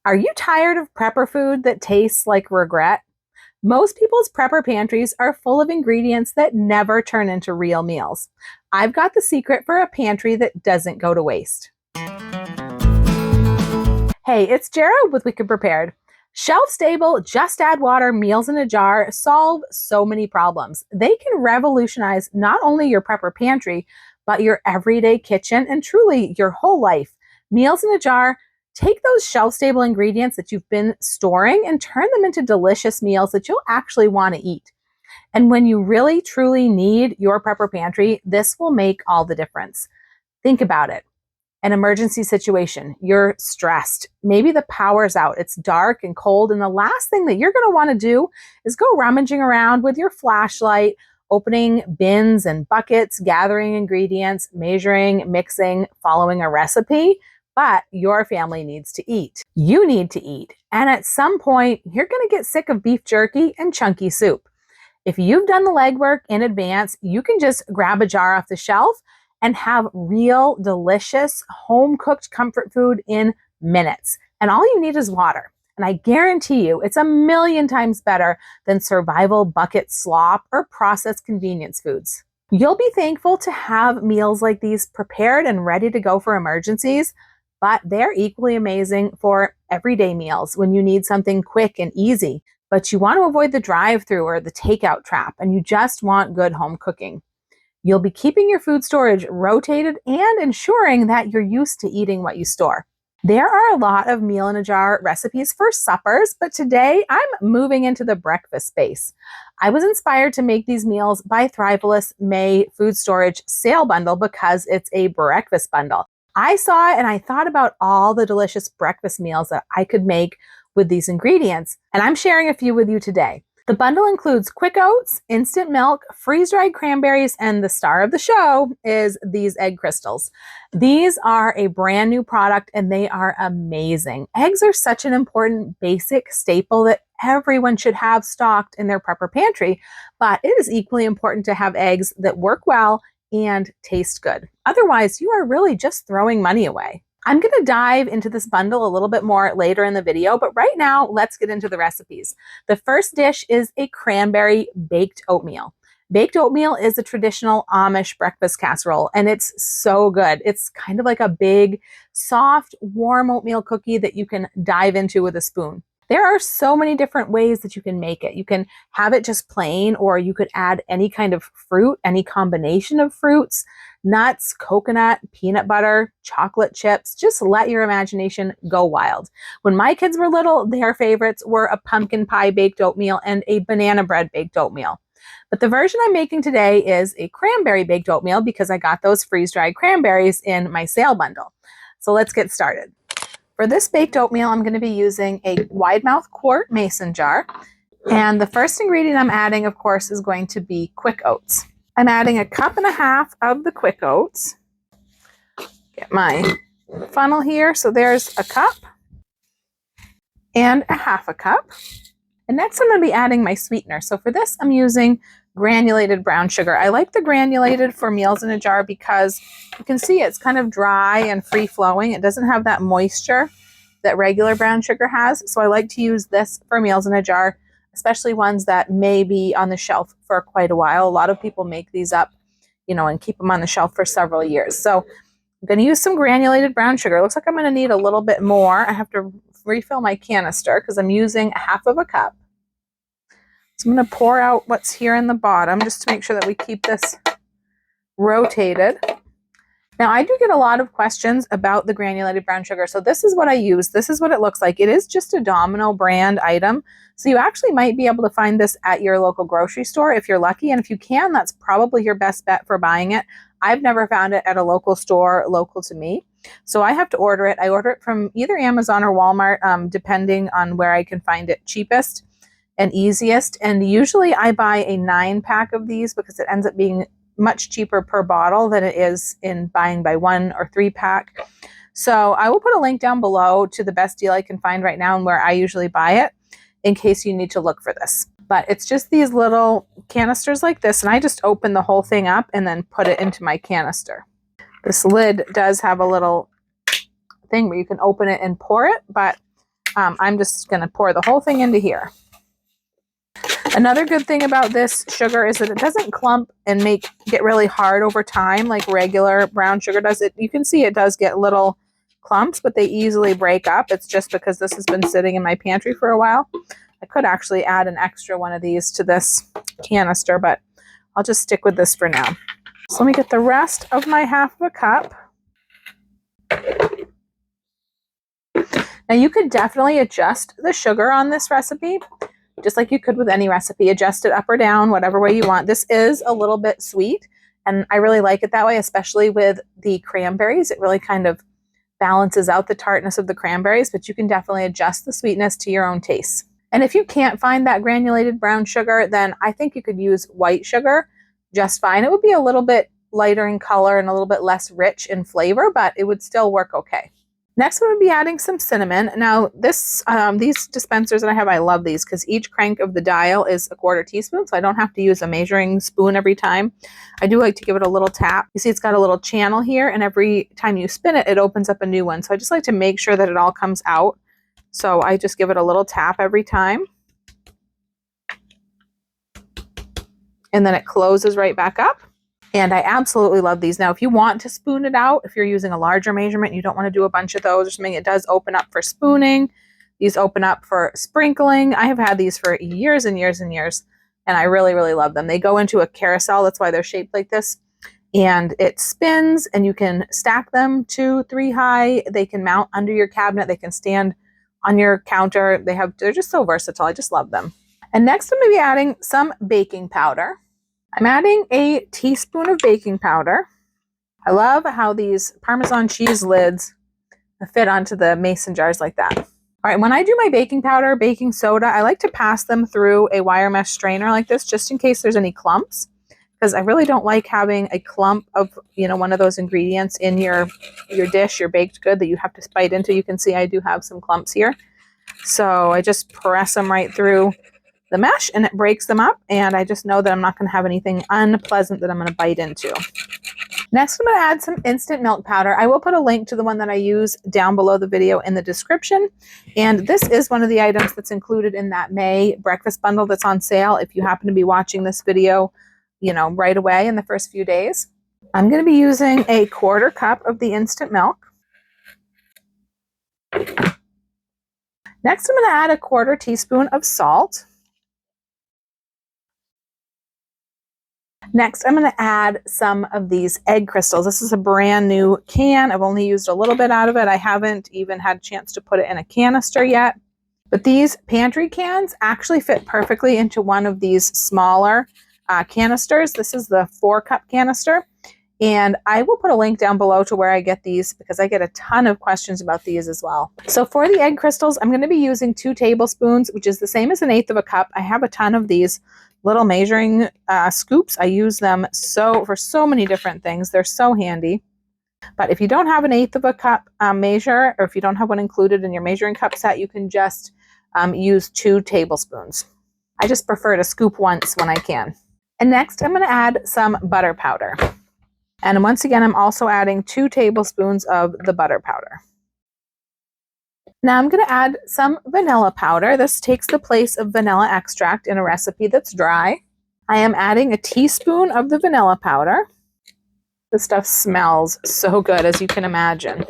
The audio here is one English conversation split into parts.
Are you tired of prepper food that tastes like regret? Most people's prepper pantries are full of ingredients that never turn into real meals. I've got the secret for a pantry that doesn't go to waste. Hey, it's Gerald with Wicked Prepared. Shelf stable, just add water meals in a jar solve so many problems. They can revolutionize not only your prepper pantry, but your everyday kitchen and truly your whole life. Meals in a jar, take those shelf stable ingredients that you've been storing and turn them into delicious meals that you'll actually want to eat. And when you really truly need your prepper pantry, this will make all the difference. Think about it. An emergency situation, you're stressed, maybe the power's out, it's dark and cold, and the last thing that you're going to want to do is go rummaging around with your flashlight, opening bins and buckets, gathering ingredients, measuring, mixing, following a recipe. But your family needs to eat. You need to eat. And at some point, you're going to get sick of beef jerky and chunky soup. If you've done the legwork in advance, you can just grab a jar off the shelf and have real, delicious, home-cooked comfort food in minutes. And all you need is water. And I guarantee you, it's a million times better than survival bucket slop or processed convenience foods. You'll be thankful to have meals like these prepared and ready to go for emergencies, but they're equally amazing for everyday meals when you need something quick and easy, but you want to avoid the drive-through or the takeout trap, and you just want good home cooking. You'll be keeping your food storage rotated and ensuring that you're used to eating what you store. There are a lot of meal in a jar recipes for suppers, but today I'm moving into the breakfast space. I was inspired to make these meals by Thrivalist May Food Storage Sale Bundle because it's a breakfast bundle. I saw it and I thought about all the delicious breakfast meals that I could make with these ingredients, and I'm sharing a few with you today. The bundle includes quick oats, instant milk, freeze-dried cranberries, and the star of the show is these egg crystals. These are a brand new product and they are amazing. Eggs are such an important basic staple that everyone should have stocked in their prepper pantry, but it is equally important to have eggs that work well and taste good. Otherwise, you are really just throwing money away. I'm going to dive into this bundle a little bit more later in the video, but right now, let's get into the recipes. The first dish is a cranberry baked oatmeal. Baked oatmeal is a traditional Amish breakfast casserole, and it's so good. It's kind of like a big, soft, warm oatmeal cookie that you can dive into with a spoon. There are so many different ways that you can make it. You can have it just plain, or you could add any kind of fruit, any combination of fruits, nuts, coconut, peanut butter, chocolate chips. Just let your imagination go wild. When my kids were little, their favorites were a pumpkin pie baked oatmeal and a banana bread baked oatmeal. But the version I'm making today is a cranberry baked oatmeal because I got those freeze-dried cranberries in my sale bundle. So let's get started. For this baked oatmeal, I'm going to be using a wide mouth quart mason jar. And the first ingredient I'm adding, of course, is going to be quick oats. I'm adding 1.5 cups of the quick oats. Get my funnel here. So there's 1 cup and 1/2 cup. And next I'm going to be adding my sweetener. So for this, I'm using granulated brown sugar. I like the granulated for meals in a jar because you can see it's kind of dry and free flowing. It doesn't have that moisture that regular brown sugar has. So I like to use this for meals in a jar, especially ones that may be on the shelf for quite a while. A lot of people make these up, and keep them on the shelf for several years. So I'm going to use some granulated brown sugar. It looks like I'm going to need a little bit more. I have to refill my canister because I'm using 1/2 cup. So I'm going to pour out what's here in the bottom just to make sure that we keep this rotated. Now, I do get a lot of questions about the granulated brown sugar. So this is what I use. This is what it looks like. It is just a Domino brand item. So you actually might be able to find this at your local grocery store if you're lucky. And if you can, that's probably your best bet for buying it. I've never found it at a local store local to me. So I have to order it. I order it from either Amazon or Walmart, depending on where I can find it cheapest and easiest. And usually I buy a 9-pack of these because it ends up being much cheaper per bottle than it is in buying by 1 or 3-pack. So I will put a link down below to the best deal I can find right now and where I usually buy it in case you need to look for this. But it's just these little canisters like this, and I just open the whole thing up and then put it into my canister. This lid does have a little thing where you can open it and pour it, but I'm just going to pour the whole thing into here. Another good thing about this sugar is that it doesn't clump and get really hard over time like regular brown sugar does. You can see it does get little clumps, but they easily break up. It's just because this has been sitting in my pantry for a while. I could actually add an extra one of these to this canister, but I'll just stick with this for now. So let me get the rest of my half of a cup. Now you could definitely adjust the sugar on this recipe, just like you could with any recipe. Adjust it up or down, whatever way you want. This is a little bit sweet, and I really like it that way, especially with the cranberries. It really kind of balances out the tartness of the cranberries, but you can definitely adjust the sweetness to your own taste. And if you can't find that granulated brown sugar, then I think you could use white sugar just fine. It would be a little bit lighter in color and a little bit less rich in flavor, but it would still work okay. Next, I'm going to be adding some cinnamon. Now, these dispensers that I have, I love these because each crank of the dial is a 1/4 teaspoon, so I don't have to use a measuring spoon every time. I do like to give it a little tap. You see it's got a little channel here, and every time you spin it, it opens up a new one. So I just like to make sure that it all comes out. So I just give it a little tap every time. And then it closes right back up. And I absolutely love these. Now, if you want to spoon it out, if you're using a larger measurement, you don't want to do a bunch of those or something, it does open up for spooning. These open up for sprinkling. I have had these for years and years and years, and I really, really love them. They go into a carousel. That's why they're shaped like this. And it spins, and you can stack them 2, 3 high. They can mount under your cabinet. They can stand on your counter. They're just so versatile. I just love them. And next, I'm going to be adding some baking powder. I'm adding a teaspoon of baking powder. I love how these Parmesan cheese lids fit onto the mason jars like that. All right, when I do my baking powder, baking soda, I like to pass them through a wire mesh strainer like this, just in case there's any clumps, because I really don't like having a clump of, one of those ingredients in your dish, your baked good that you have to bite into. You can see I do have some clumps here. So I just press them right through the mesh and it breaks them up, and I just know that I'm not going to have anything unpleasant that I'm going to bite into. Next, I'm going to add some instant milk powder. I will put a link to the one that I use down below the video in the description, and this is one of the items that's included in that May breakfast bundle that's on sale if you happen to be watching this video, right away in the first few days. I'm going to be using a 1/4 cup of the instant milk. Next, I'm going to add a 1/4 teaspoon of salt. Next, I'm going to add some of these egg crystals. This is a brand new can. I've only used a little bit out of it. I haven't even had a chance to put it in a canister yet. But these pantry cans actually fit perfectly into one of these smaller canisters. This is the 4-cup canister. And I will put a link down below to where I get these because I get a ton of questions about these as well. So for the egg crystals, I'm going to be using 2 tablespoons, which is the same as 1/8 of a cup. I have a ton of these little measuring scoops. I use them for so many different things. They're so handy. But if you don't have 1/8 of a cup measure, or if you don't have one included in your measuring cup set, you can just use 2 tablespoons. I just prefer to scoop once when I can. And next, I'm going to add some butter powder. And once again, I'm also adding 2 tablespoons of the butter powder. Now I'm going to add some vanilla powder. This takes the place of vanilla extract in a recipe that's dry. I am adding a teaspoon of the vanilla powder. This stuff smells so good, as you can imagine.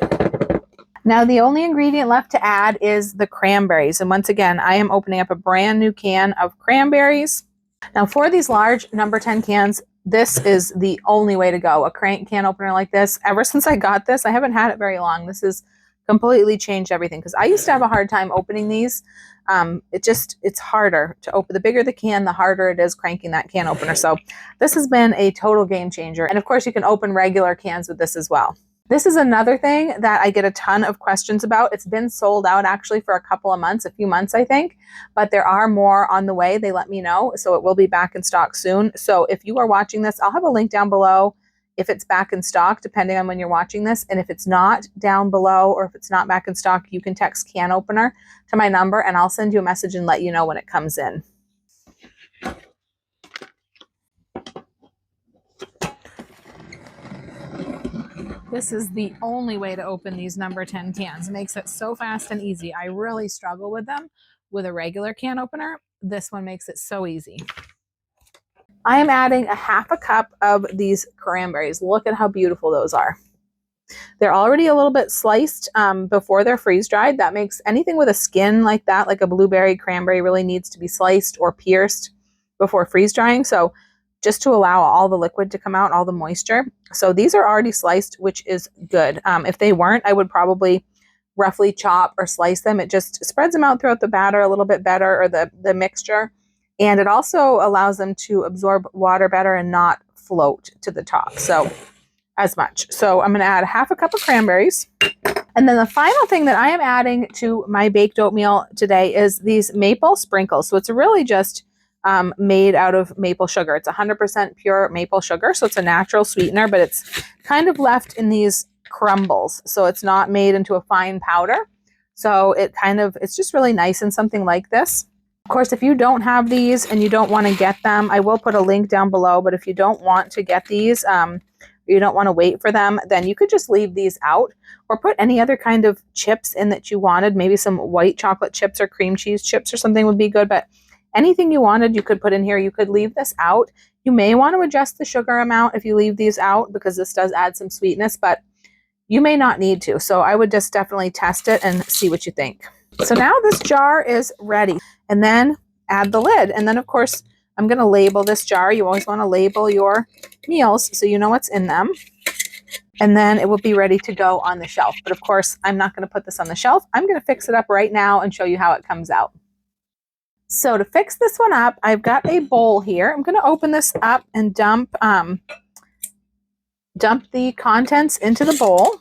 Now the only ingredient left to add is the cranberries. And once again, I am opening up a brand new can of cranberries. Now for these large number 10 cans, this is the only way to go. A crank can opener like this. Ever since I got this, I haven't had it very long. This has completely changed everything because I used to have a hard time opening these. It's harder to open. The bigger the can, the harder it is cranking that can opener. So this has been a total game changer. And of course, you can open regular cans with this as well. This is another thing that I get a ton of questions about. It's been sold out actually for a few months, I think, but there are more on the way. They let me know, so it will be back in stock soon. So if you are watching this, I'll have a link down below if it's back in stock, depending on when you're watching this. And if it's not down below, or if it's not back in stock, you can text can opener to my number and I'll send you a message and let you know when it comes in. This is the only way to open these number 10 cans. It makes it so fast and easy. I really struggle with them with a regular can opener. This one makes it so easy. I am adding a half a cup of these cranberries. Look at how beautiful those are. They're already a little bit sliced before they're freeze dried. That makes anything with a skin like that, like a blueberry, cranberry, really needs to be sliced or pierced before freeze drying. So just to allow all the liquid to come out, all the moisture. So these are already sliced, which is good. If they weren't, I would probably roughly chop or slice them. It just spreads them out throughout the batter a little bit better, or the mixture. And it also allows them to absorb water better and not float to the top so as much. So I'm going to add half a cup of cranberries. And then the final thing that I am adding to my baked oatmeal today is these maple sprinkles. So it's really just made out of maple sugar. It's 100% pure maple sugar, so it's a natural sweetener, but it's kind of left in these crumbles, so it's not made into a fine powder. So it's just really nice in something like this. Of course, if you don't have these and you don't want to get them, I will put a link down below, but if you don't want to get these, you don't want to wait for them, then you could just leave these out or put any other kind of chips in that you wanted. Maybe some white chocolate chips or cream cheese chips or something would be good, but anything you wanted, you could put in here. You could leave this out. You may want to adjust the sugar amount if you leave these out because this does add some sweetness, but you may not need to. So I would just definitely test it and see what you think. So now this jar is ready. And then add the lid. And then, of course, I'm going to label this jar. You always want to label your meals so you know what's in them. And then it will be ready to go on the shelf. But of course, I'm not going to put this on the shelf. I'm going to fix it up right now and show you how it comes out. So to fix this one up, I've got a bowl here. I'm going to open this up and dump the contents into the bowl.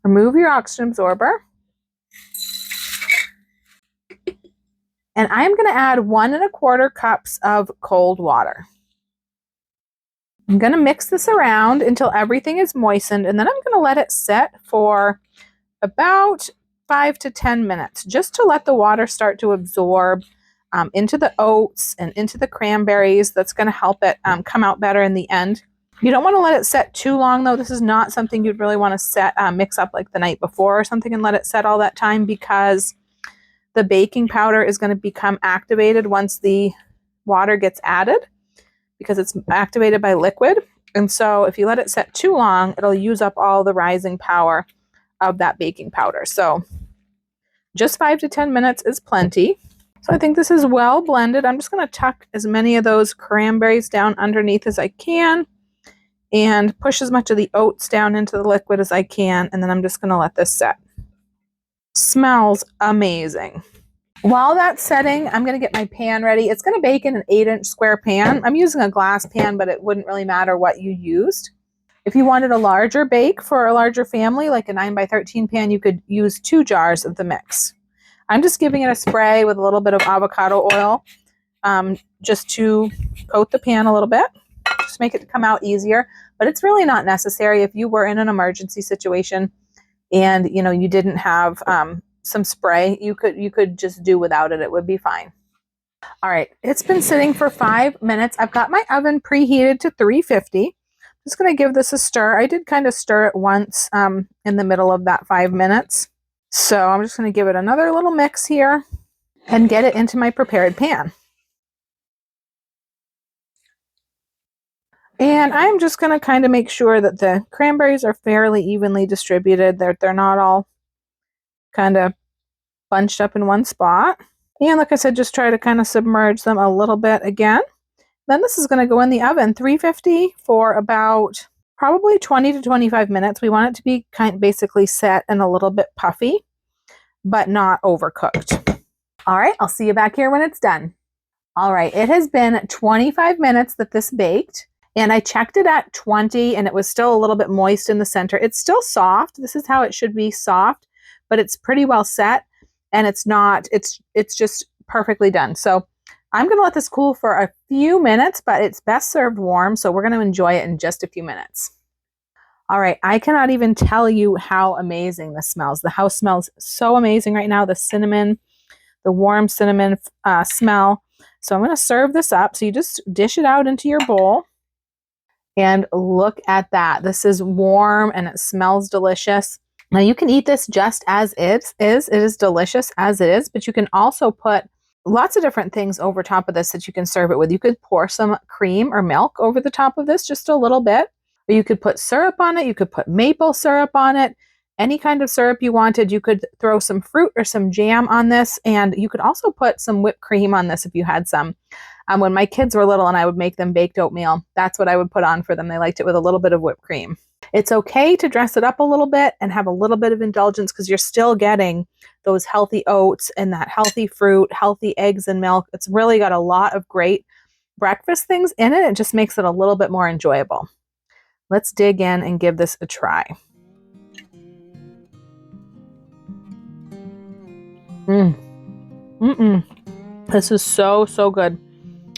Remove your oxygen absorber. And I'm going to add 1 1/4 cups of cold water. I'm going to mix this around until everything is moistened, and then I'm going to let it set for about 5 to 10 minutes, just to let the water start to absorb into the oats and into the cranberries. That's going to help it come out better in the end. You don't want to let it set too long, though. This is not something you'd really want to mix up like the night before or something and let it set all that time, because the baking powder is going to become activated once the water gets added, because it's activated by liquid. And so if you let it set too long, it'll use up all the rising power of that baking powder. So just 5 to 10 minutes is plenty. So I think this is well blended. I'm just going to tuck as many of those cranberries down underneath as I can and push as much of the oats down into the liquid as I can. And then I'm just going to let this set. Smells amazing. While that's setting, I'm going to get my pan ready. It's going to bake in an 8-inch square pan. I'm using a glass pan, but it wouldn't really matter what you used. If you wanted a larger bake for a larger family, like a 9x13 pan, you could use 2 jars of the mix. I'm just giving it a spray with a little bit of avocado oil just to coat the pan a little bit, just make it come out easier. But it's really not necessary. If you were in an emergency situation and you didn't have some spray, you could just do without it. It would be fine. All right, it's been sitting for 5 minutes. I've got my oven preheated to 350. Just going to give this a stir. I did kind of stir it once in the middle of that 5 minutes. So I'm just going to give it another little mix here and get it into my prepared pan. And I'm just going to kind of make sure that the cranberries are fairly evenly distributed. They're not all kind of bunched up in one spot. And like I said, just try to kind of submerge them a little bit again. Then this is going to go in the oven, 350 for about probably 20 to 25 minutes. We want it to be basically set and a little bit puffy, but not overcooked. All right, I'll see you back here when it's done. All right, it has been 25 minutes that this baked, and I checked it at 20, and it was still a little bit moist in the center. It's still soft. This is how it should be, soft, but it's pretty well set, and it's just perfectly done. So I'm going to let this cool for a few minutes, but it's best served warm, so we're going to enjoy it in just a few minutes. All right, I cannot even tell you how amazing this smells. The house smells so amazing right now. The cinnamon, the warm cinnamon smell. So I'm going to serve this up. So you just dish it out into your bowl. And look at that. This is warm and it smells delicious. Now you can eat this just as it is. It is delicious as it is, but you can also put lots of different things over top of this that you can serve it with. You could pour some cream or milk over the top of this, just a little bit. Or you could put syrup on it. You could put maple syrup on it. Any kind of syrup you wanted. You could throw some fruit or some jam on this. And you could also put some whipped cream on this if you had some. When my kids were little and I would make them baked oatmeal, that's what I would put on for them. They liked it with a little bit of whipped cream. It's okay to dress it up a little bit and have a little bit of indulgence because you're still getting those healthy oats and that healthy fruit, healthy eggs and milk. It's really got a lot of great breakfast things in it. It just makes it a little bit more enjoyable. Let's dig in and give this a try. This is so, so good.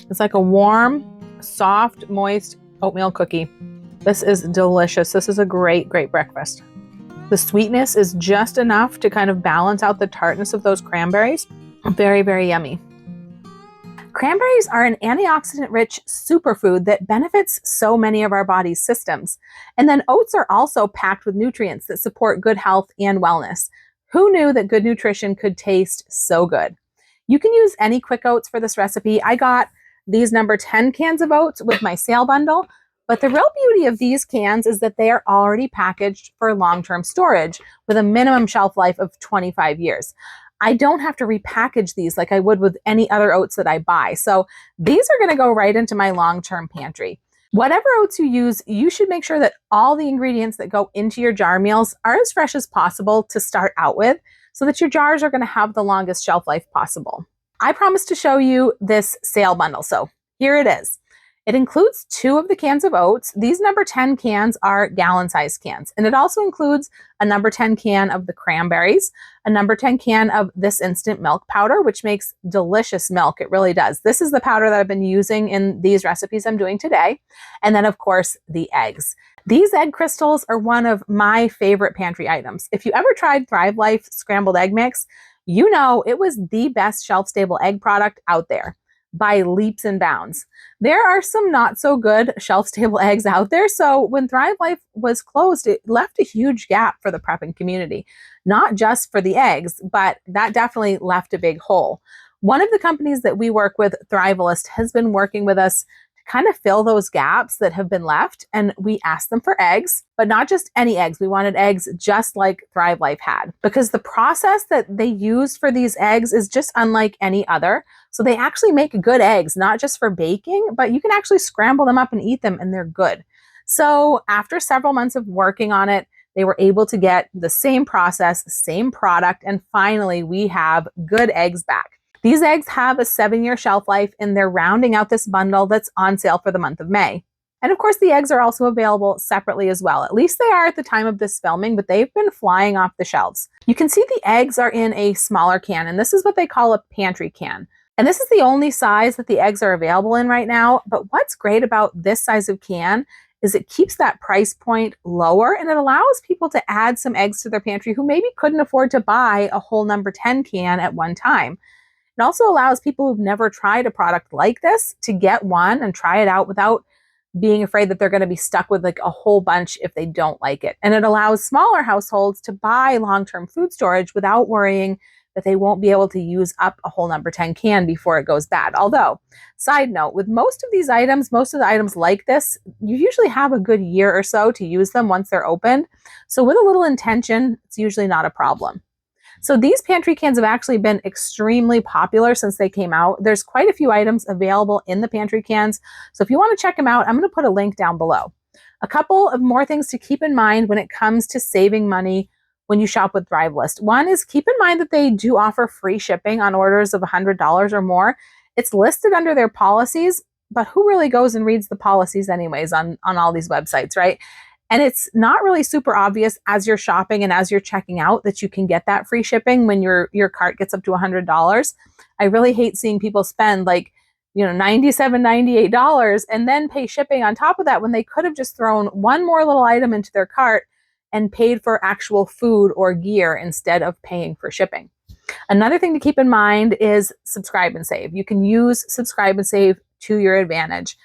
It's like a warm, soft, moist oatmeal cookie. This is delicious. This is a great, great breakfast. The sweetness is just enough to kind of balance out the tartness of those cranberries. Very, very yummy. Cranberries are an antioxidant-rich superfood that benefits so many of our body's systems. And then oats are also packed with nutrients that support good health and wellness. Who knew that good nutrition could taste so good? You can use any quick oats for this recipe. I got these number 10 cans of oats with my sale bundle. But the real beauty of these cans is that they are already packaged for long-term storage with a minimum shelf life of 25 years. I don't have to repackage these like I would with any other oats that I buy. So these are going to go right into my long-term pantry. Whatever oats you use, you should make sure that all the ingredients that go into your jar meals are as fresh as possible to start out with so that your jars are going to have the longest shelf life possible. I promised to show you this sale bundle, so here it is. It includes 2 of the cans of oats. These number 10 cans are gallon-sized cans. And it also includes a number 10 can of the cranberries, a number 10 can of this instant milk powder, which makes delicious milk. It really does. This is the powder that I've been using in these recipes I'm doing today. And then, of course, the eggs. These egg crystals are one of my favorite pantry items. If you ever tried Thrive Life scrambled egg mix, you know it was the best shelf-stable egg product out there by leaps and bounds. There are some not so good shelf-stable eggs out there, so when Thrive Life was closed, it left a huge gap for the prepping community. Not just for the eggs, but that definitely left a big hole. One of the companies that we work with, Thrivalist, has been working with us to kind of fill those gaps that have been left, and we asked them for eggs, but not just any eggs. We wanted eggs just like Thrive Life had, because the process that they used for these eggs is just unlike any other. So they actually make good eggs, not just for baking, but you can actually scramble them up and eat them, and they're good. So after several months of working on it, they were able to get the same process, same product, and finally we have good eggs back. These eggs have a 7-year shelf life, and they're rounding out this bundle that's on sale for the month of May. And of course, the eggs are also available separately as well. At least they are at the time of this filming, but they've been flying off the shelves. You can see the eggs are in a smaller can, and this is what they call a pantry can. And this is the only size that the eggs are available in right now. But what's great about this size of can is it keeps that price point lower, and it allows people to add some eggs to their pantry who maybe couldn't afford to buy a whole number 10 can at one time. It also allows people who've never tried a product like this to get one and try it out without being afraid that they're going to be stuck with like a whole bunch if they don't like it. And it allows smaller households to buy long-term food storage without worrying that they won't be able to use up a whole number 10 can before it goes bad. Although, side note, with most of these items, most of the items like this, you usually have a good year or so to use them once they're opened. So with a little intention, it's usually not a problem. So these pantry cans have actually been extremely popular since they came out. There's quite a few items available in the pantry cans. So if you want to check them out, I'm going to put a link down below. A couple of more things to keep in mind when it comes to saving money when you shop with Thrivalist. One is keep in mind that they do offer free shipping on orders of $100 or more. It's listed under their policies, but who really goes and reads the policies anyways on all these websites, right? And it's not really super obvious as you're shopping and as you're checking out that you can get that free shipping when your cart gets up to $100. I really hate seeing people spend like, $97, $98 and then pay shipping on top of that when they could have just thrown one more little item into their cart and paid for actual food or gear instead of paying for shipping. Another thing to keep in mind is subscribe and save. You can use subscribe and save to your advantage.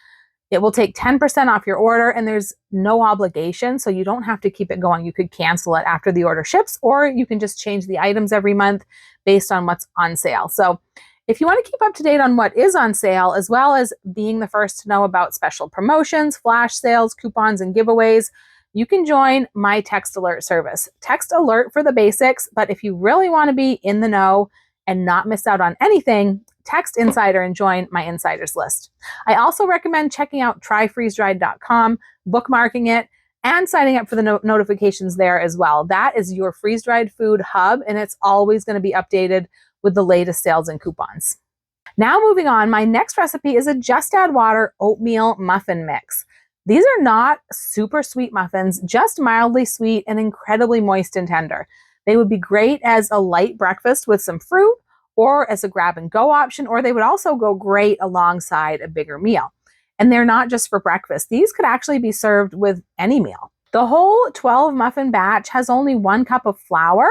It will take 10% off your order, and there's no obligation, so you don't have to keep it going. You could cancel it after the order ships, or you can just change the items every month based on what's on sale. So if you want to keep up to date on what is on sale, as well as being the first to know about special promotions, flash sales, coupons, and giveaways, you can join my text alert service. Text alert for the basics, but if you really want to be in the know and not miss out on anything, text Insider and join my Insiders list. I also recommend checking out tryfreezedried.com, bookmarking it, and signing up for the notifications there as well. That is your freeze-dried food hub, and it's always going to be updated with the latest sales and coupons. Now moving on, my next recipe is a just add water oatmeal muffin mix. These are not super sweet muffins, just mildly sweet and incredibly moist and tender. They would be great as a light breakfast with some fruit, or as a grab and go option, or they would also go great alongside a bigger meal. And they're not just for breakfast. These could actually be served with any meal. The whole 12 muffin batch has only 1 cup of flour,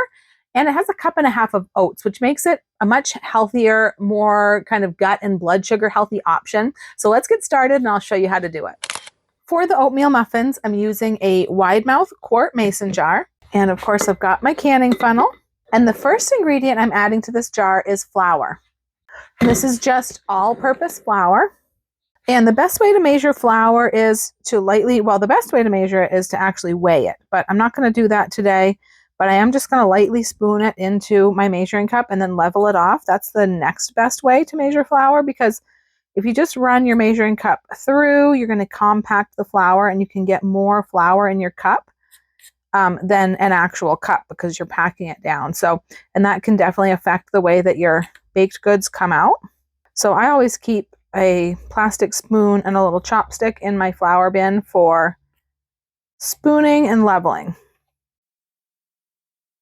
and it has 1.5 cups of oats, which makes it a much healthier, more kind of gut and blood sugar healthy option. So let's get started and I'll show you how to do it. For the oatmeal muffins, I'm using a wide mouth quart mason jar. And of course, I've got my canning funnel. And the first ingredient I'm adding to this jar is flour. And this is just all-purpose flour. And the best way to measure flour is to the best way to measure it is to actually weigh it. But I'm not going to do that today. But I am just going to lightly spoon it into my measuring cup and then level it off. That's the next best way to measure flour, because if you just run your measuring cup through, you're going to compact the flour and you can get more flour in your cup than an actual cup because you're packing it down. So, and that can definitely affect the way that your baked goods come out. So I always keep a plastic spoon and a little chopstick in my flour bin for spooning and leveling.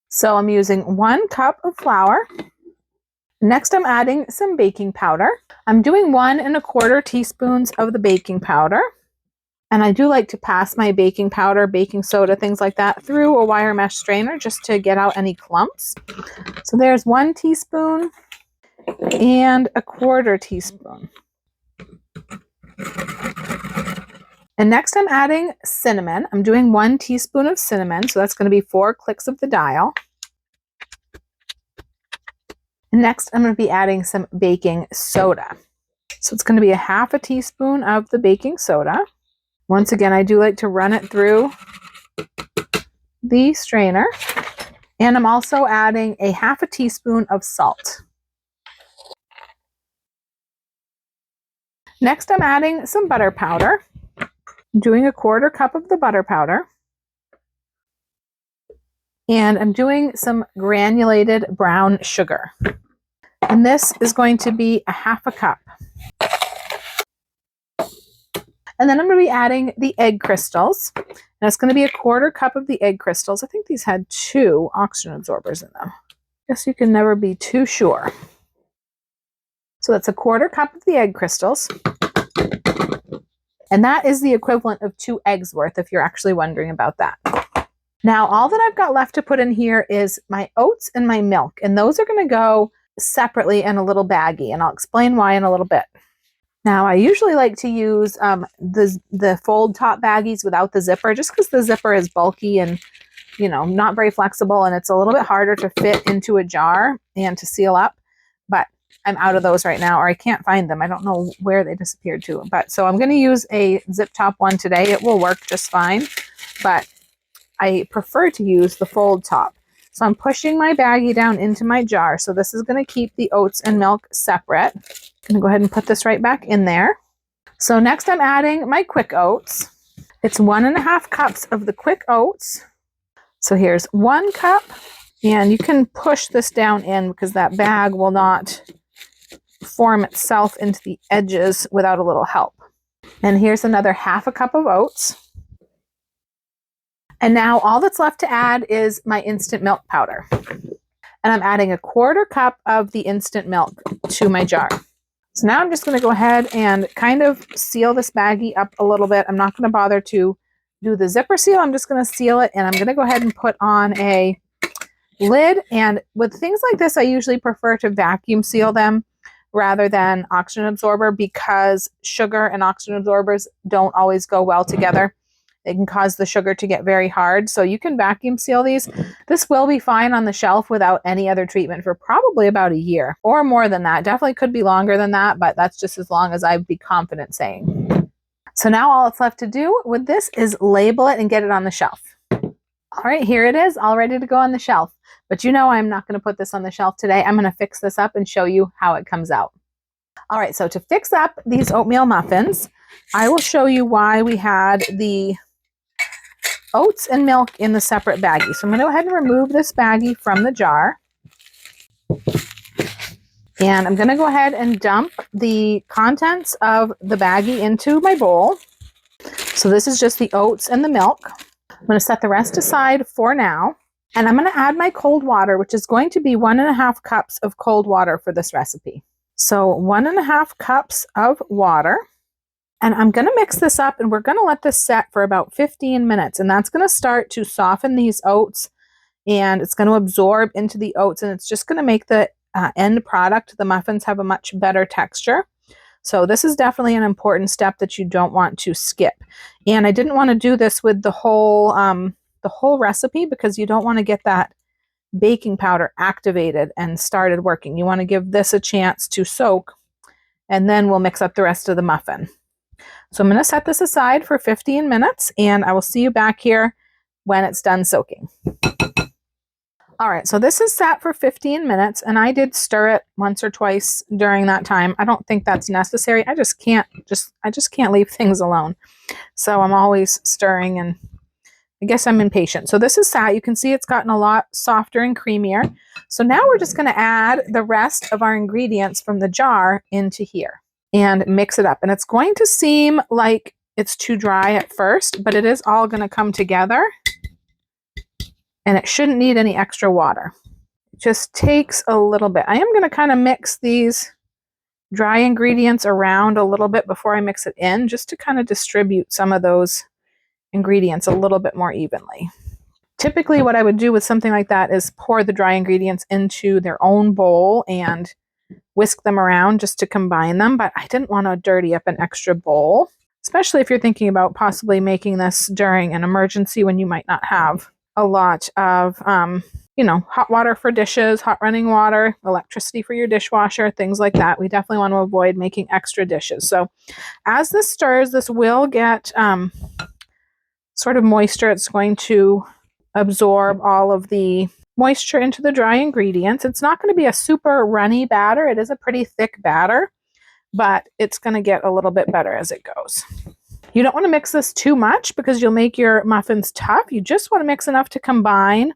So I'm using 1 cup of flour. Next, I'm adding some baking powder. I'm doing 1 1/4 teaspoons of the baking powder. And I do like to pass my baking powder, baking soda, things like that through a wire mesh strainer just to get out any clumps. So there's 1 teaspoon and 1/4 teaspoon. And next I'm adding cinnamon. I'm doing 1 teaspoon of cinnamon, so that's going to be 4 clicks of the dial. And next I'm going to be adding some baking soda. So it's going to be 1/2 teaspoon of the baking soda. Once again, I do like to run it through the strainer. And I'm also adding 1/2 teaspoon of salt. Next I'm adding some butter powder. I'm doing 1/4 cup of the butter powder. And I'm doing some granulated brown sugar. And this is going to be 1/2 cup. And then I'm going to be adding the egg crystals. And it's going to be 1/4 cup of the egg crystals. I think these had 2 oxygen absorbers in them. Guess you can never be too sure. So that's 1/4 cup of the egg crystals. And that is the equivalent of 2 eggs worth, if you're actually wondering about that. Now, all that I've got left to put in here is my oats and my milk. And those are going to go separately in a little baggie. And I'll explain why in a little bit. Now, I usually like to use the fold top baggies without the zipper, just because the zipper is bulky and, not very flexible. And it's a little bit harder to fit into a jar and to seal up. But I'm out of those right now, or I can't find them. I don't know where they disappeared to. But so I'm going to use a zip top one today. It will work just fine, but I prefer to use the fold top. So I'm pushing my baggie down into my jar. So this is going to keep the oats and milk separate. I'm going to go ahead and put this right back in there. So next I'm adding my quick oats. It's 1 1/2 cups of the quick oats. So here's 1 cup, and you can push this down in because that bag will not form itself into the edges without a little help. And here's another 1/2 cup of oats. And now all that's left to add is my instant milk powder. And I'm adding 1/4 cup of the instant milk to my jar. So now I'm just going to go ahead and kind of seal this baggie up a little bit. I'm not going to bother to do the zipper seal. I'm just going to seal it, and I'm going to go ahead and put on a lid. And with things like this, I usually prefer to vacuum seal them. rather than oxygen absorber, because sugar and oxygen absorbers don't always go well together. It can cause the sugar to get very hard. So you can vacuum seal these. This will be fine on the shelf without any other treatment for probably about a year or more than that. Definitely could be longer than that, but that's just as long as I'd be confident saying. So now all it's left to do with this is label it and get it on the shelf. All right, here it is, all ready to go on the shelf. But you know I'm not going to put this on the shelf today. I'm going to fix this up and show you how it comes out. All right, so to fix up these oatmeal muffins, I will show you why we had the oats and milk in the separate baggie. So I'm going to go ahead and remove this baggie from the jar. And I'm going to go ahead and dump the contents of the baggie into my bowl. So this is just the oats and the milk. I'm going to set the rest aside for now. And I'm going to add my cold water, which is going to be 1.5 cups of cold water for this recipe. So 1.5 cups of water. And I'm going to mix this up, and we're going to let this set for about 15 minutes. And that's going to start to soften these oats, and it's going to absorb into the oats, and it's just going to make the end product, the muffins, have a much better texture. So this is definitely an important step that you don't want to skip. And I didn't want to do this with the whole recipe, because you don't want to get that baking powder activated and started working. You want to give this a chance to soak, and then we'll mix up the rest of the muffin. So I'm going to set this aside for 15 minutes, and I will see you back here when it's done soaking. All right, so this is set for 15 minutes, and I did stir it once or twice during that time. I don't think that's necessary. I just can't leave things alone. So I'm always stirring, and I guess I'm impatient. So this is sat. You can see it's gotten a lot softer and creamier. So now we're just going to add the rest of our ingredients from the jar into here and mix it up. And it's going to seem like it's too dry at first, but it is all going to come together, and it shouldn't need any extra water. It just takes a little bit. I am going to kind of mix these dry ingredients around a little bit before I mix it in, just to kind of distribute some of those ingredients a little bit more evenly. Typically what I would do with something like that is pour the dry ingredients into their own bowl and whisk them around just to combine them, but I didn't want to dirty up an extra bowl, especially if you're thinking about possibly making this during an emergency when you might not have a lot of, hot water for dishes, hot running water, electricity for your dishwasher, things like that. We definitely want to avoid making extra dishes. So as this stirs, this will get sort of moisture. It's going to absorb all of the moisture into the dry ingredients. It's not going to be a super runny batter. It is a pretty thick batter, but it's going to get a little bit better as it goes. You don't want to mix this too much because you'll make your muffins tough. You just want to mix enough to combine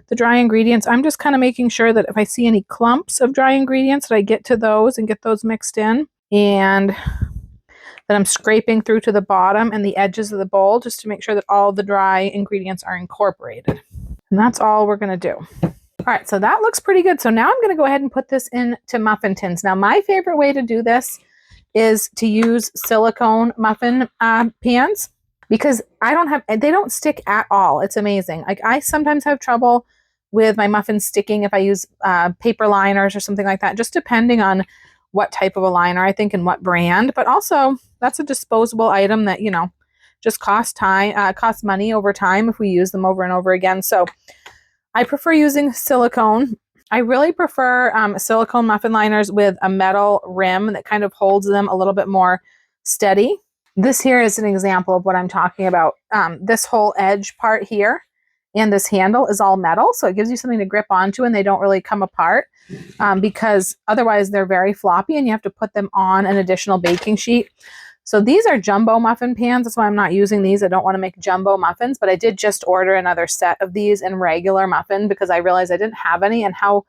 the dry ingredients. I'm just kind of making sure that if I see any clumps of dry ingredients, that I get to those and get those mixed in, and that I'm scraping through to the bottom and the edges of the bowl just to make sure that all the dry ingredients are incorporated. And that's all we're going to do. All right, so that looks pretty good. So now I'm going to go ahead and put this into muffin tins. Now, my favorite way to do this is to use silicone muffin pans, because they don't stick at all. It's amazing. Like, I sometimes have trouble with my muffins sticking if I use paper liners or something like that, just depending on what type of a liner, I think, and what brand. But also, that's a disposable item that, just costs money over time if we use them over and over again. So I prefer using silicone. I really prefer silicone muffin liners with a metal rim that kind of holds them a little bit more steady. This here is an example of what I'm talking about. This whole edge part here and this handle is all metal, so it gives you something to grip onto, and they don't really come apart because otherwise they're very floppy and you have to put them on an additional baking sheet. So these are jumbo muffin pans. That's why I'm not using these. I don't want to make jumbo muffins, but I did just order another set of these in regular muffin because I realized I didn't have any, and how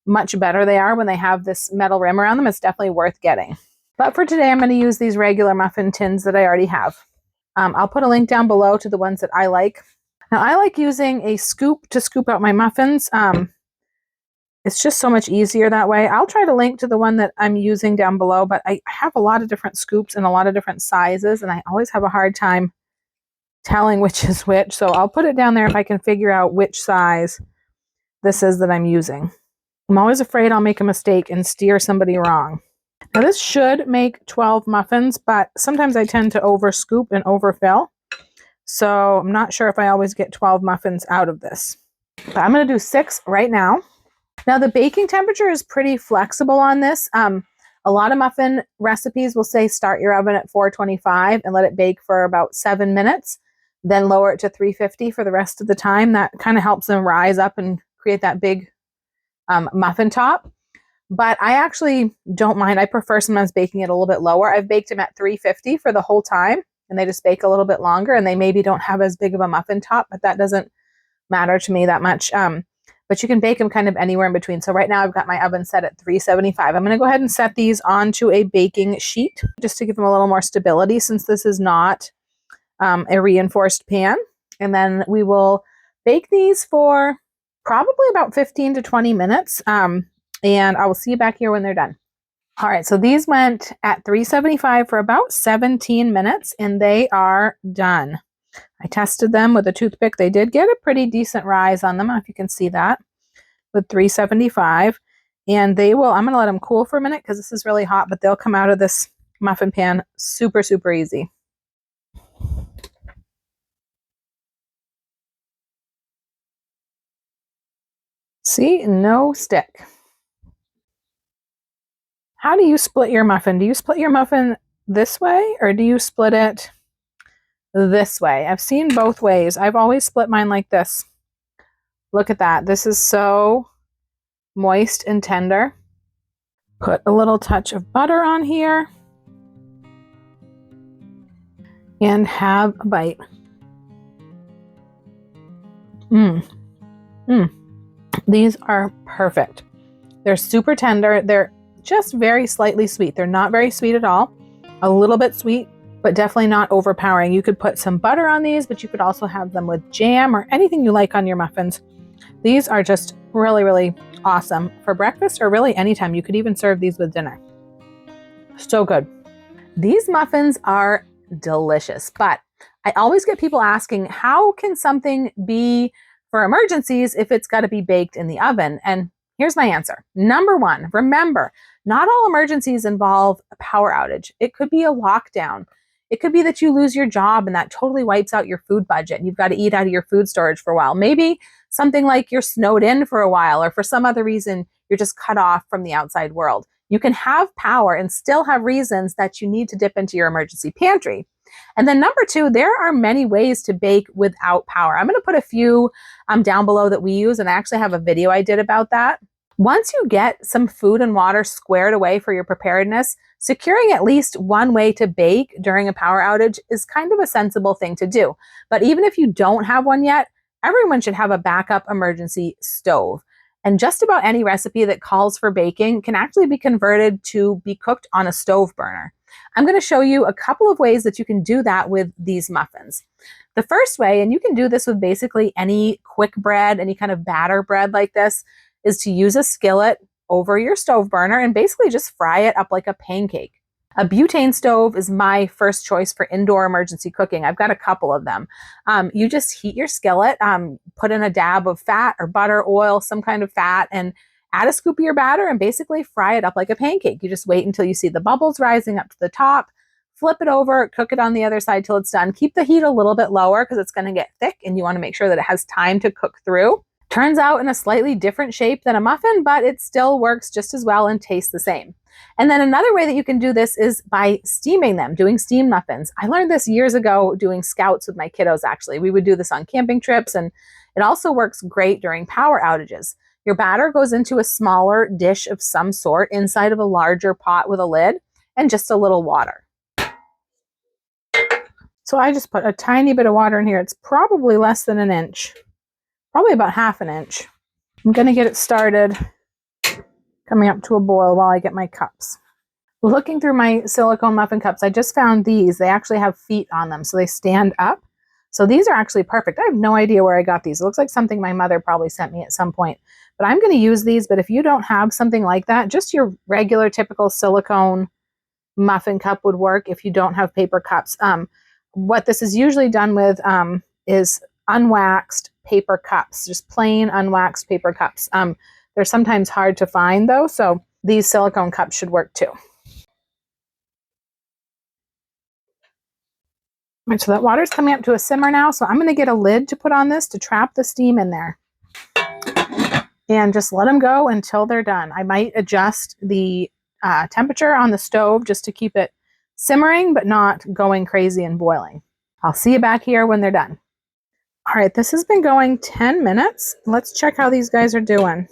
much better they are when they have this metal rim around them. It's definitely worth getting. But for today, I'm going to use these regular muffin tins that I already have. I'll put a link down below to the ones that I like. Now, I like using a scoop to scoop out my muffins. It's just so much easier that way. I'll try to link to the one that I'm using down below, but I have a lot of different scoops and a lot of different sizes, and I always have a hard time telling which is which. So I'll put it down there if I can figure out which size this is that I'm using. I'm always afraid I'll make a mistake and steer somebody wrong. Now this should make 12 muffins, but sometimes I tend to over scoop and overfill. So I'm not sure if I always get 12 muffins out of this. But I'm going to do 6 right now. Now the baking temperature is pretty flexible on this. A lot of muffin recipes will say start your oven at 425 and let it bake for about 7 minutes, then lower it to 350 for the rest of the time. That kind of helps them rise up and create that big muffin top. But I actually don't mind. I prefer sometimes baking it a little bit lower. I've baked them at 350 for the whole time, and they just bake a little bit longer, and they maybe don't have as big of a muffin top, but that doesn't matter to me that much. But you can bake them kind of anywhere in between. So right now I've got my oven set at 375. I'm going to go ahead and set these onto a baking sheet just to give them a little more stability since this is not a reinforced pan. And then we will bake these for probably about 15 to 20 minutes. And I will see you back here when they're done. All right, so these went at 375 for about 17 minutes and they are done. I tested them with a toothpick. They did get a pretty decent rise on them, if you can see that, with 375. And they will, I'm going to let them cool for a minute because this is really hot, but they'll come out of this muffin pan super, super easy. See, no stick. How do you split your muffin? Do you split your muffin this way or do you split it this way? I've seen both ways. I've always split mine like this. Look at that. This is so moist and tender. Put a little touch of butter on here and have a bite. These are perfect. They're super tender. They're just very slightly sweet. They're not very sweet at all. A little bit sweet, but definitely not overpowering. You could put some butter on these, but you could also have them with jam or anything you like on your muffins. These are just really, really awesome for breakfast or really anytime. You could even serve these with dinner. So good. These muffins are delicious, but I always get people asking, how can something be for emergencies if it's got to be baked in the oven? And here's my answer. Number one, remember, not all emergencies involve a power outage. It could be a lockdown. It could be that you lose your job and that totally wipes out your food budget and you've got to eat out of your food storage for a while. Maybe something like you're snowed in for a while or for some other reason, you're just cut off from the outside world. You can have power and still have reasons that you need to dip into your emergency pantry. And then number two, there are many ways to bake without power. I'm going to put a few down below that we use, and I actually have a video I did about that. Once you get some food and water squared away for your preparedness, securing at least one way to bake during a power outage is kind of a sensible thing to do. But even if you don't have one yet, everyone should have a backup emergency stove. And just about any recipe that calls for baking can actually be converted to be cooked on a stove burner. I'm going to show you a couple of ways that you can do that with these muffins. The first way, and you can do this with basically any quick bread, any kind of batter bread like this, is to use a skillet over your stove burner and basically just fry it up like a pancake. A butane stove is my first choice for indoor emergency cooking. I've got a couple of them. You just heat your skillet, put in a dab of fat or butter, oil, some kind of fat, and add a scoop of your batter and basically fry it up like a pancake. You just wait until you see the bubbles rising up to the top, flip it over, cook it on the other side till it's done. Keep the heat a little bit lower because it's going to get thick and you want to make sure that it has time to cook through. Turns out in a slightly different shape than a muffin, but it still works just as well and tastes the same. And then another way that you can do this is by steaming them, doing steamed muffins. I learned this years ago doing scouts with my kiddos, actually. We would do this on camping trips, and it also works great during power outages. Your batter goes into a smaller dish of some sort inside of a larger pot with a lid and just a little water. So I just put a tiny bit of water in here. It's probably less than an inch, probably about half an inch. I'm going to get it started coming up to a boil while I get my cups. Looking through my silicone muffin cups, I just found these. They actually have feet on them, so they stand up. So these are actually perfect. I have no idea where I got these. It looks like something my mother probably sent me at some point. But I'm going to use these, but if you don't have something like that, just your regular typical silicone muffin cup would work if you don't have paper cups. What this is usually done with is unwaxed paper cups, just plain unwaxed paper cups. They're sometimes hard to find though, so these silicone cups should work too. All right, so that water's coming up to a simmer now, so I'm going to get a lid to put on this to trap the steam in there. And just let them go until they're done. I might adjust the temperature on the stove just to keep it simmering, but not going crazy and boiling. I'll see you back here when they're done. All right, this has been going 10 minutes. Let's check how these guys are doing.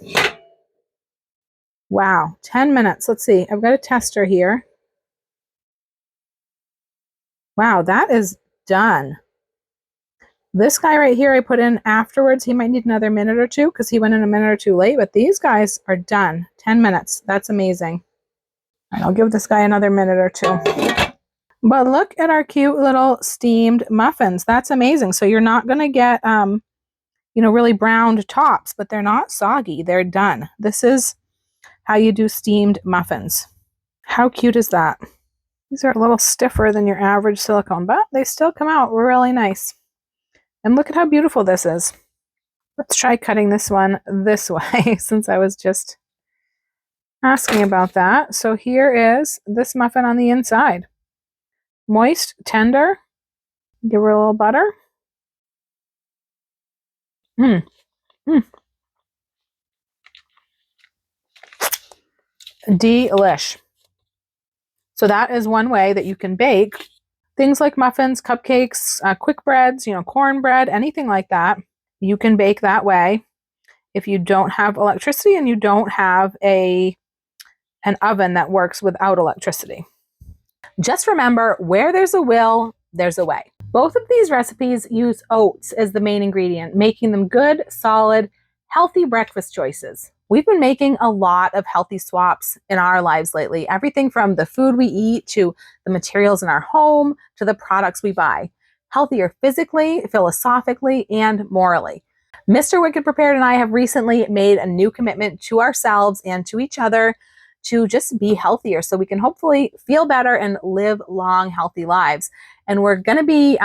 Wow, 10 minutes. Let's see. I've got a tester here. Wow, that is done. This guy right here I put in afterwards. He might need another minute or two because he went in a minute or two late, but these guys are done. 10 minutes. That's amazing. And I'll give this guy another minute or two. But look at our cute little steamed muffins. That's amazing. So you're not going to get, really browned tops, but they're not soggy. They're done. This is how you do steamed muffins. How cute is that? These are a little stiffer than your average silicone, but they still come out really nice. And look at how beautiful this is. Let's try cutting this one this way since I was just asking about that. So here is this muffin on the inside. Moist, tender. Give her a little butter. Delish. So that is one way that you can bake things like muffins, cupcakes, quick breads, cornbread, anything like that. You can bake that way if you don't have electricity and you don't have an oven that works without electricity. Just remember, where there's a will, there's a way. Both of these recipes use oats as the main ingredient, making them good, solid, healthy breakfast choices. We've been making a lot of healthy swaps in our lives lately. Everything from the food we eat to the materials in our home to the products we buy. Healthier physically, philosophically, and morally. Mr. Wicked Prepared and I have recently made a new commitment to ourselves and to each other to just be healthier so we can hopefully feel better and live long, healthy lives. And we're going to be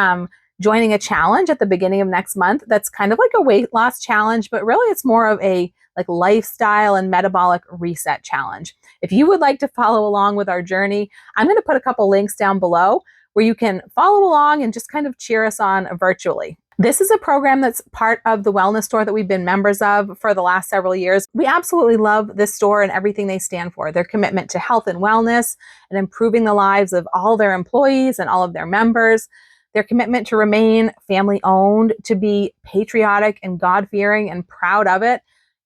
joining a challenge at the beginning of next month that's kind of like a weight loss challenge, but really it's more of a lifestyle and metabolic reset challenge. If you would like to follow along with our journey, I'm going to put a couple links down below where you can follow along and just kind of cheer us on virtually. This is a program that's part of the wellness store that we've been members of for the last several years. We absolutely love this store and everything they stand for. Their commitment to health and wellness and improving the lives of all their employees and all of their members. Their commitment to remain family owned, to be patriotic and God-fearing and proud of it,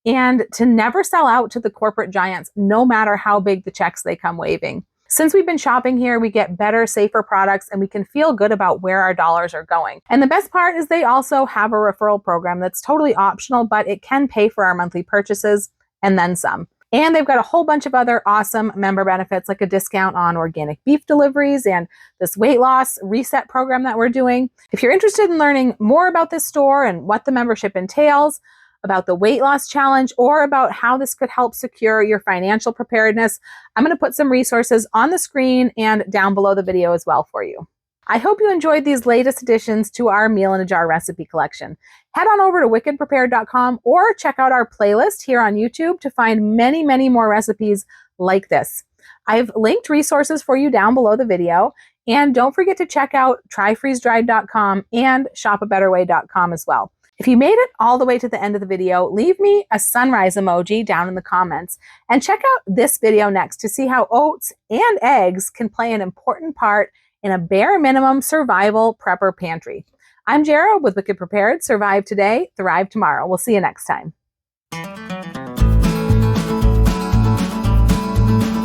and to never sell out to the corporate giants, no matter how big the checks they come waving. Since we've been shopping here, we get better, safer products, and we can feel good about where our dollars are going. And the best part is they also have a referral program that's totally optional, but it can pay for our monthly purchases and then some. And they've got a whole bunch of other awesome member benefits, like a discount on organic beef deliveries and this weight loss reset program that we're doing. If you're interested in learning more about this store and what the membership entails, about the weight loss challenge, or about how this could help secure your financial preparedness, I'm going to put some resources on the screen and down below the video as well for you. I hope you enjoyed these latest additions to our Meal in a Jar recipe collection. Head on over to wickedprepared.com or check out our playlist here on YouTube to find many, many more recipes like this. I've linked resources for you down below the video. And don't forget to check out tryfreezedried.com and shopabetterway.com as well. If you made it all the way to the end of the video, leave me a sunrise emoji down in the comments and check out this video next to see how oats and eggs can play an important part in a bare minimum survival prepper pantry. I'm Jara with Wicked Prepared. Survive today, thrive tomorrow. We'll see you next time.